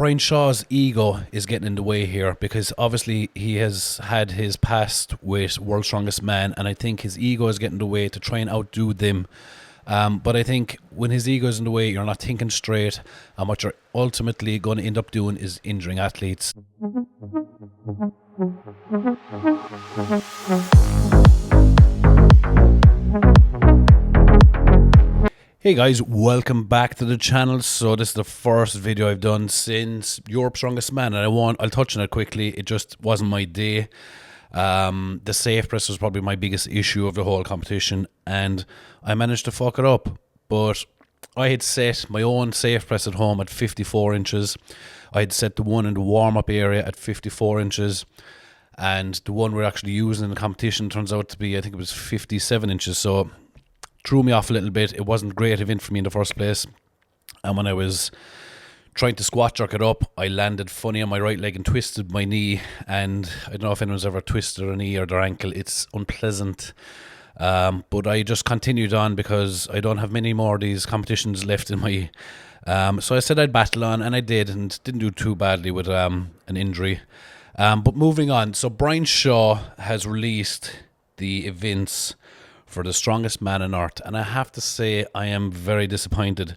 Brian Shaw's ego is getting in the way here because obviously he has had his past with World's Strongest Man, and I think his ego is getting in the way to try and outdo them. But I think when his ego is in the way, you're not thinking straight, and what you're ultimately going to end up doing is injuring athletes. Hey guys, welcome back to the channel. So this is the first video I've done since Europe's Strongest Man, and I'll touch on it quickly. It just wasn't my day. The safe press was probably my biggest issue of the whole competition, and I managed to fuck it up. But I had set my own safe press at home at 54 inches. I had set the one in the warm-up area at 54 inches, and the one we're actually using in the competition turns out to be, I think it was 57 inches. So threw me off a little bit. It wasn't a great event for me in the first place. And when I was trying to squat jerk it up, I landed funny on my right leg and twisted my knee. And I don't know if anyone's ever twisted their knee or their ankle. It's unpleasant. But I just continued on because I don't have many more of these competitions left in my... so I said I'd battle on, and I did, and didn't do too badly with an injury. But moving on, so Brian Shaw has released the events for the strongest man on earth, and I have to say I am very disappointed.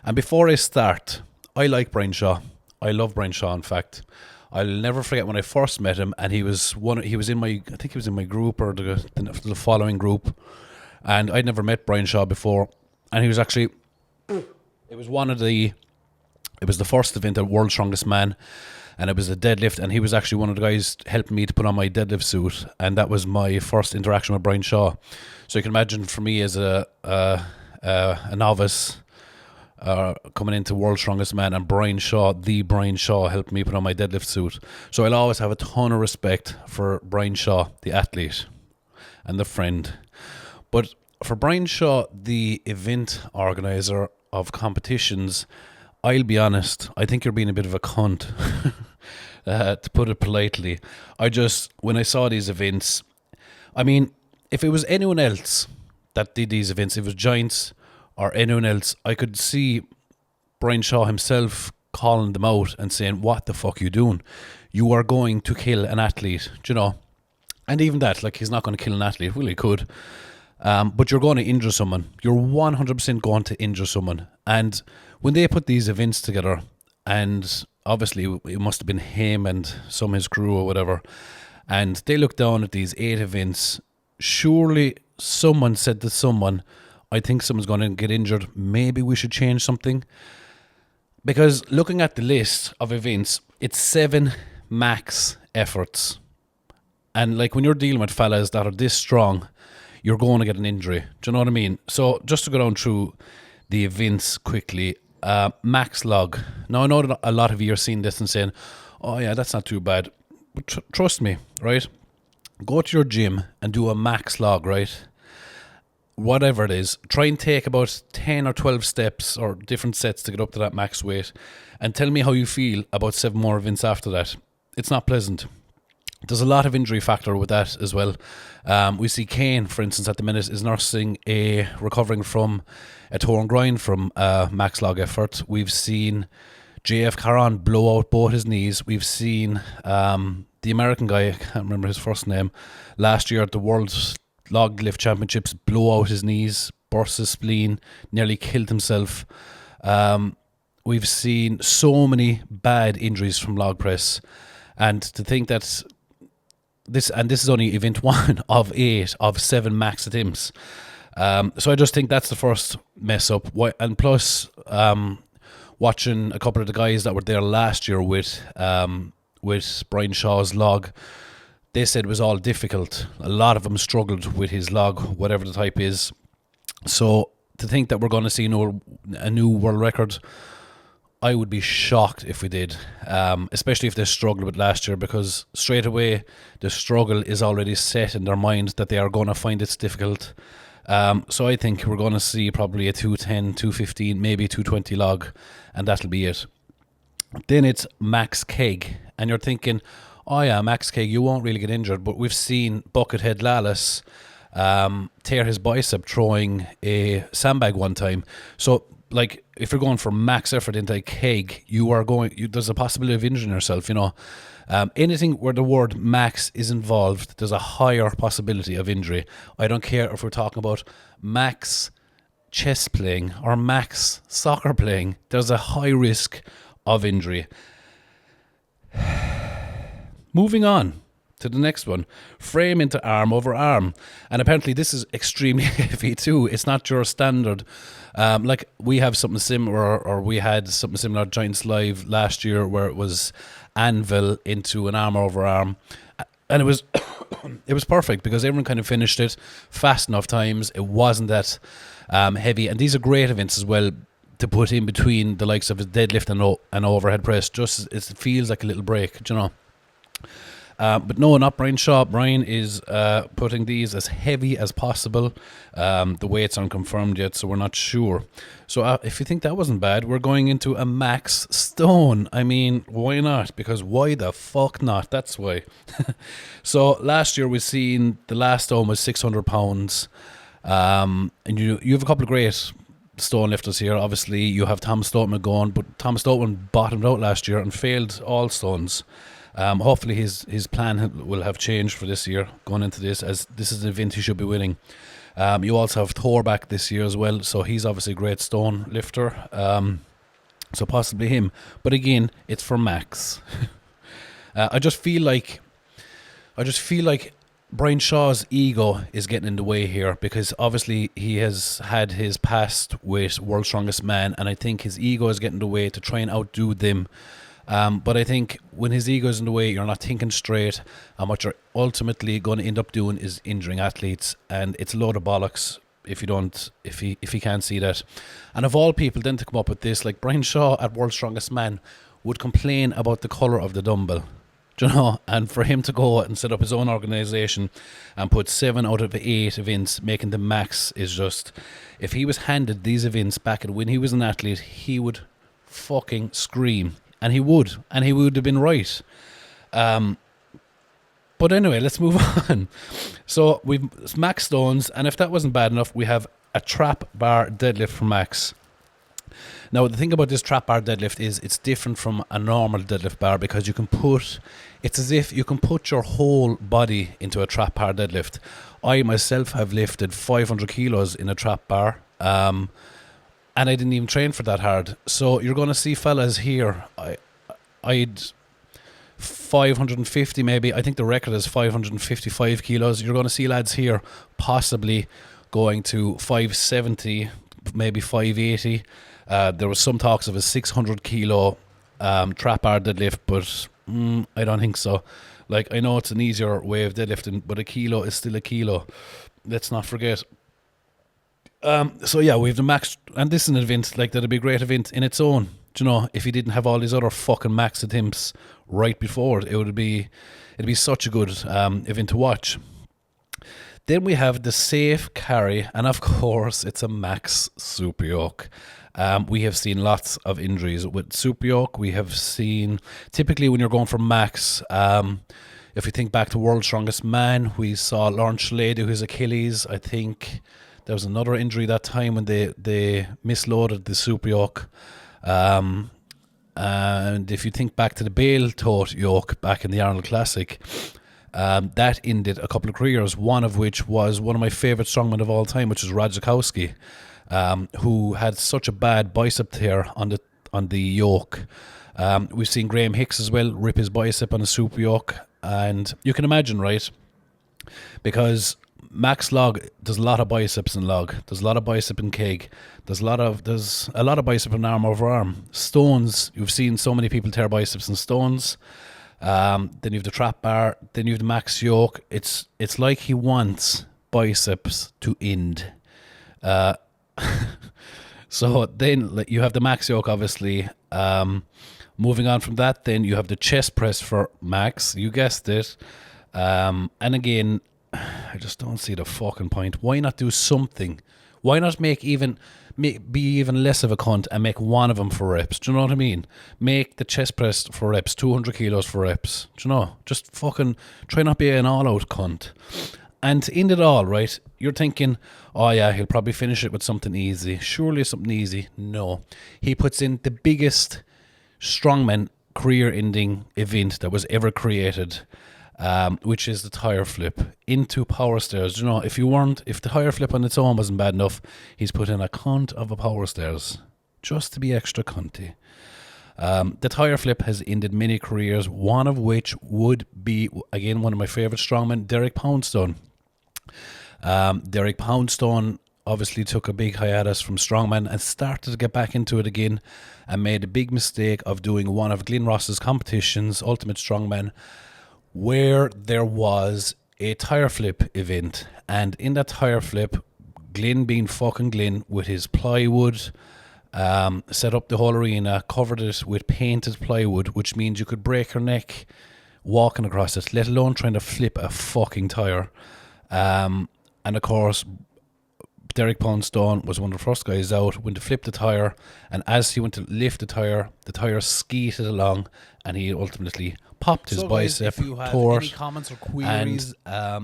And before I start, I like Brian Shaw. I love Brian Shaw. In fact, I'll never forget when I first met him, and he was in my, I think he was in my group or the following group, and I'd never met Brian Shaw before, and he was actually, it was the first event at World's Strongest Man, and it was a deadlift, and he was actually one of the guys helping me to put on my deadlift suit, and that was my first interaction with Brian Shaw. So you can imagine, for me as a novice coming into World's Strongest Man, and Brian Shaw helped me put on my deadlift suit. So I'll always have a ton of respect for Brian Shaw, the athlete and the friend. But for Brian Shaw, the event organizer of competitions, I'll be honest, I think you're being a bit of a cunt, to put it politely. When I saw these events, I mean, if it was anyone else that did these events, if it was Giants or anyone else, I could see Brian Shaw himself calling them out and saying, what the fuck are you doing? You are going to kill an athlete, do you know? And even that, like, he's not going to kill an athlete. Well, he could. But you're going to injure someone. You're 100% going to injure someone. And when they put these events together, and obviously it must have been him and some of his crew or whatever, and they looked down at these 8 events, surely someone said to someone, I think someone's going to get injured, maybe we should change something. Because looking at the list of events, it's 7 max efforts. And like, when you're dealing with fellas that are this strong, you're going to get an injury. Do you know what I mean? So just to go down through the events quickly, max log. Now I know that a lot of you are seeing this and saying, oh yeah, that's not too bad. But trust me, right? Go to your gym and do a max log, right? Whatever it is, try and take about 10 or 12 steps or different sets to get up to that max weight, and tell me how you feel about 7 more events after that. It's not pleasant. There's a lot of injury factor with that as well. We see Kane, for instance, at the minute is recovering from a torn groin from max log effort. We've seen JF Caron blow out both his knees. We've seen the American guy, I can't remember his first name, last year at the World Log Lift Championships, blow out his knees, burst his spleen, nearly killed himself. We've seen so many bad injuries from log press, and to think that this is only event 1 of 8 of 7 max attempts. So I just think that's the first mess up. And plus, watching a couple of the guys that were there last year with Brian Shaw's log, they said it was all difficult. A lot of them struggled with his log, whatever the type is. So to think that we're going to see a new world record, I would be shocked if we did, especially if they struggled with last year, because straight away the struggle is already set in their mind that they are going to find it difficult. So I think we're going to see probably a 210, 215, maybe 220 log, and that'll be it. Then it's max keg, and you're thinking, oh yeah, max keg, you won't really get injured, but we've seen Buckethead Lallis tear his bicep throwing a sandbag one time. So like if you're going for max effort into a keg, there's a possibility of injuring yourself, you know. Anything where the word max is involved, there's a higher possibility of injury. I don't care if we're talking about max chess playing or max soccer playing, there's a high risk of injury. Moving on to the next one, frame into arm over arm. And apparently this is extremely heavy too. It's not your standard, like we have something similar, or we had something similar at Giants Live last year where it was anvil into an arm over arm. And it was it was perfect because everyone kind of finished it fast enough times. It wasn't that heavy. And these are great events as well to put in between the likes of a deadlift and overhead press. Just it feels like a little break, you know. But no, not Brian Shaw. Brian is putting these as heavy as possible. The weights aren't confirmed yet, so we're not sure. So if you think that wasn't bad, we're going into a max stone. I mean, why not? Because why the fuck not? That's why. So last year we seen the last stone was 600 pounds. And you have a couple of great stone lifters here. Obviously, you have Tom Stoneman going, but Tom Stoneman bottomed out last year and failed all stones. Hopefully his plan will have changed for this year going into this, as this is an event he should be winning. You also have Thor back this year as well, so he's obviously a great stone lifter, so possibly him, but again it's for max. I just feel like Brian Shaw's ego is getting in the way here, because obviously he has had his past with World's Strongest Man, and I think his ego is getting in the way to try and outdo them. But I think when his ego is in the way, you're not thinking straight, and what you're ultimately going to end up doing is injuring athletes, and it's a load of bollocks if he can't see that. And of all people then to come up with this, like Brian Shaw at World's Strongest Man would complain about the colour of the dumbbell, do you know, and for him to go and set up his own organisation and put 7 out of 8 events making the max is just, if he was handed these events back when he was an athlete, he would fucking scream. And he would have been right. But anyway, let's move on. So we've max stones, and if that wasn't bad enough, we have a trap bar deadlift for max. Now, the thing about this trap bar deadlift is it's different from a normal deadlift bar, because it's as if you can put your whole body into a trap bar deadlift. I myself have lifted 500 kilos in a trap bar, and I didn't even train for that hard. So you're going to see fellas here, I'd 550 maybe. I think the record is 555 kilos. You're going to see lads here possibly going to 570, maybe 580. There was some talks of a 600 kilo trap bar deadlift, but I don't think so. Like, I know it's an easier way of deadlifting, but a kilo is still a kilo. Let's not forget. So yeah, we have the max, and this is an event like that'd be a great event in its own. Do you know, if he didn't have all these other fucking max attempts right before it, it'd be such a good event to watch. Then we have the safe carry, and of course it's a max super yoke. We have seen lots of injuries with super yoke. We have seen, typically when you're going for max, if you think back to World's Strongest Man, we saw Lawrence Schlade, his Achilles. I think there was another injury that time when they misloaded the super yoke. And if you think back to the Bale tote yoke back in the Arnold Classic, that ended a couple of careers, one of which was one of my favourite strongmen of all time, which is Rod Zukowski, who had such a bad bicep tear on the yoke. We've seen Graham Hicks as well rip his bicep on a super yoke, and you can imagine, right? Because max log, there's a lot of biceps in log, there's a lot of bicep in keg, there's a lot of bicep in arm over arm. Stones, you've seen so many people tear biceps in stones. Then you have the trap bar, then you have the max yoke. It's like he wants biceps to end. So then you have the max yoke, obviously. Moving on from that, then you have the chest press for max, you guessed it. And again, I just don't see the fucking point. Why not do something? Why not be even less of a cunt and make one of them for reps? Do you know what I mean? Make the chest press for reps, 200 kilos for reps. Do you know? Just fucking try not be an all-out cunt. And to end it all, right, you're thinking, oh yeah, he'll probably finish it with something easy. Surely something easy. No. He puts in the biggest strongman career-ending event that was ever created, which is the tire flip into power stairs. You know, if the tire flip on its own wasn't bad enough, he's put in a cunt of a power stairs just to be extra cunty. The tire flip has ended many careers, one of which would be, again, one of my favourite strongmen, Derek Poundstone. Derek Poundstone obviously took a big hiatus from strongman and started to get back into it again, and made a big mistake of doing one of Glenn Ross's competitions, Ultimate Strongman, where there was a tire flip event. And in that tire flip, Glenn being fucking Glenn with his plywood, set up the whole arena, covered it with painted plywood, which means you could break your neck walking across it, let alone trying to flip a fucking tire. And of course, Derek Poundstone was one of the first guys out, went to flip the tire, and as he went to lift the tire skeeted along, and he ultimately popped his bicep, tore it, and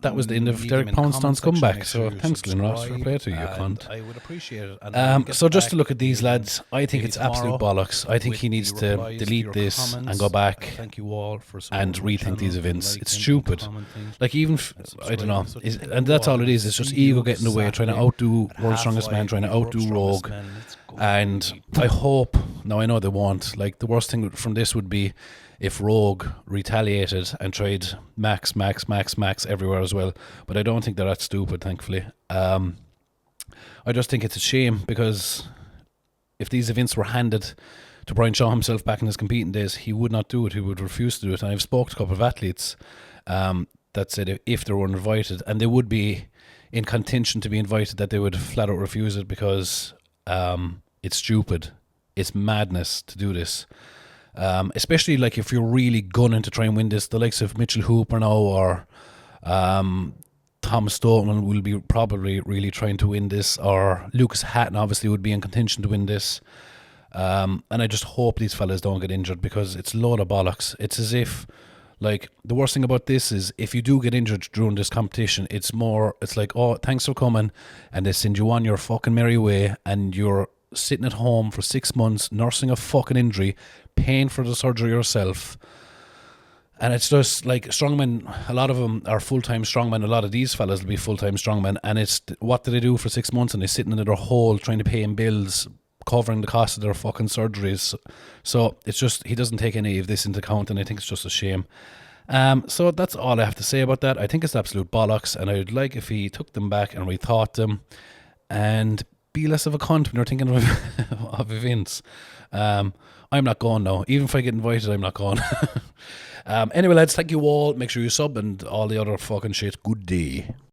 that was the end of Derek Poundstone's comeback. So thanks, Glenn Ross, for play to you, cunt. I would appreciate it. So just to look at these lads, I think it's absolute bollocks. I think he needs to delete this and go back thank you all for and rethink these events. It's stupid. Like, even I don't know, and that's all it is. It's just ego getting away, trying to outdo World's Strongest Man, trying to outdo Rogue. And I hope, now I know they won't, like, the worst thing from this would be if Rogue retaliated and tried max everywhere as well. But I don't think they're that stupid, thankfully. I just think it's a shame, because if these events were handed to Brian Shaw himself back in his competing days, he would not do it. He would refuse to do it. And I've spoke to a couple of athletes that said if they were invited, and they would be in contention to be invited, that they would flat out refuse it, because it's stupid. It's madness to do this. Especially like if you're really gunning to try and win this, the likes of Mitchell Hooper now, or Tom Stoneman will be probably really trying to win this, or Lucas Hatton obviously would be in contention to win this. And I just hope these fellas don't get injured, because it's a load of bollocks. It's as if, like, the worst thing about this is if you do get injured during this competition, it's like, oh, thanks for coming, and they send you on your fucking merry way, and you're sitting at home for 6 months nursing a fucking injury, paying for the surgery yourself. And it's just like, strongmen, a lot of them are full-time strongmen. A lot of these fellas will be full-time strongmen, and it's what do they do for 6 months? And they're sitting in their hole trying to pay in bills, covering the cost of their fucking surgeries. So it's just, he doesn't take any of this into account, and I think it's just a shame. So that's all I have to say about that. I think it's absolute bollocks, and I'd like if he took them back and rethought them, and be less of a cunt when you're thinking of events. I'm not going now. Even if I get invited, I'm not going. Anyway, lads, thank you all. Make sure you sub and all the other fucking shit. Good day.